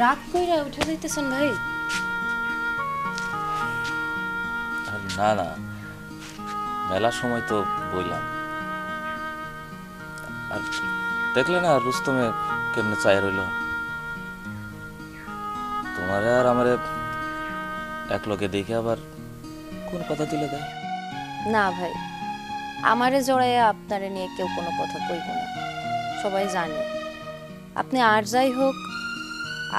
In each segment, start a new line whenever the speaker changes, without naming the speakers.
রাত কইরা উঠে যাইতেছেন ভাই?
না না, মেলার সময় তো বললাম। আর দেখলে না রুস্তমে কেমনে চাই রইল, তোমারে আর আমারে এক লোকে দেখে আবার কোন কথা দিলে দেয়।
না ভাই, আমারে জড়াইয়া আপনারে নিয়ে কেউ কোনো কথা কইব না, সবাই জানে। আপনি আর যাই হোক,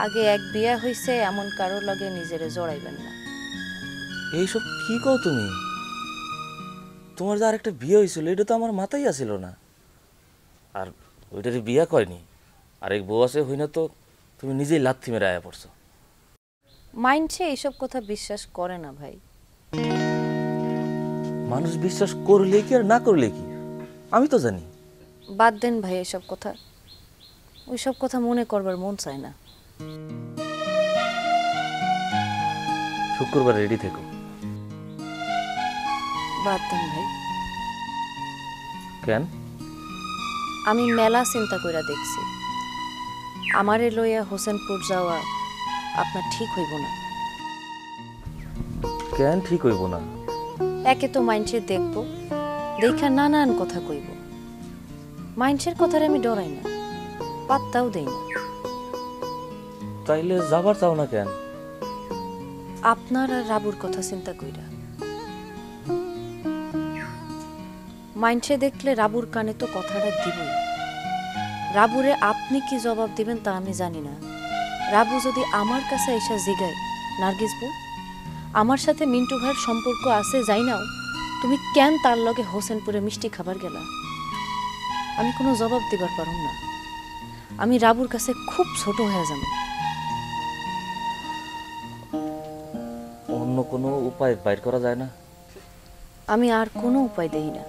আগে এক বিয়া হইছে এমন কারোর লগে নিজেরে জড়াইবেন না।
এইসব কি কও তুমি? তোমার যে আরেকটা বিয়ে হয়েছিল এটা তো আমার মাথায় আসিল না। আর ওইটারে বিয়া কয়নি, আরেক বউ আছে হই না তো তুমি নিজেই লাথি মেরে আয়া পড়ছো।
মাইন্ডসে এইসব কথা বিশ্বাস করে না ভাই।
মানুষ বিশ্বাস করলে কি আর না করলে কি, আমি তো জানি।
বাদ দেন ভাই এসব কথা, ওইসব কথা মনে করবার মন চায় না।
শুক্রবার রেডি থেকো।
বাদ দেন ভাই।
কেন?
আমি মেলা চিন্তা কইরা দেখছি, আমারে লইয়া হোসেনপুর যাওয়া আপনার ঠিক হইব না।
কেন ঠিক হইব না?
একে তো মাইন্ডসে দেখবো, দেখা নানান কথা কইব। মাইন্ডসের কথারে আমি ডরাই না, পাত্তাও দেই না।
তাইলে যাবার চাও না কেন?
আপনার আর রাবুর কথা চিন্তা কইরা। মাইন্ডসে দেখলে রাবুর কানে তো কথাটা দিবই। রাবুরে আপনি কি জবাব দিবেন তা আমি জানি না। রাবু যদি আমার কাছে এসে জিগায়, নার্গিস বউ, আমার সাথে মিন্টু ভাইয়ের সম্পর্ক আছে যাই নাও, তুমি কেন তার লগে হোসেনপুরে মিষ্টি খাবার গেলা, আমি কোনো জবাব দিবার পারুম না। আমি রাবুর কাছে খুব ছোট হয়ে যাব।
অন্য কোনো উপায় বাইর করা যায় না?
আমি আর কোনো উপায় দেই না।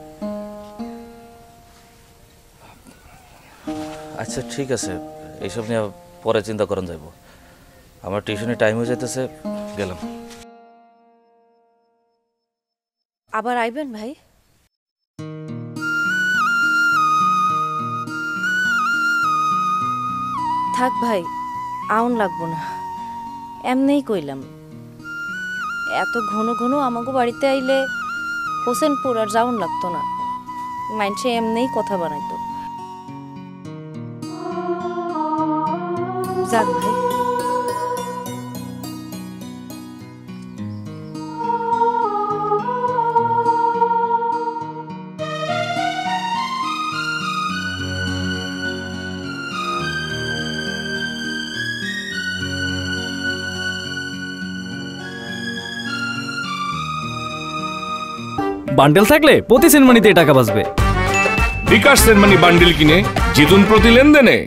আচ্ছা ঠিক আছে, এইসব নিয়ে পরে চিন্তা করেন যাইব। আমার টিউশনে টাইম হয়ে যাইতেছে, গেলাম।
আবার আইবেন ভাই? থাক ভাই, আউন লাগবো না, এমনিই কইলাম। এত ঘন ঘন আমাকে বাড়িতে আইলে হোসেনপুর আর যাউন লাগতো না, মাইন্ডসে এমনিই কথা বানাইতো। যাক ভাই।
বান্ডেল থাকলে প্রতি সেনমানিতে টাকা বাঁচবে।
বিকাশ সেনমানি বান্ডিল কিনে জিতুন প্রতি লেনদেনে।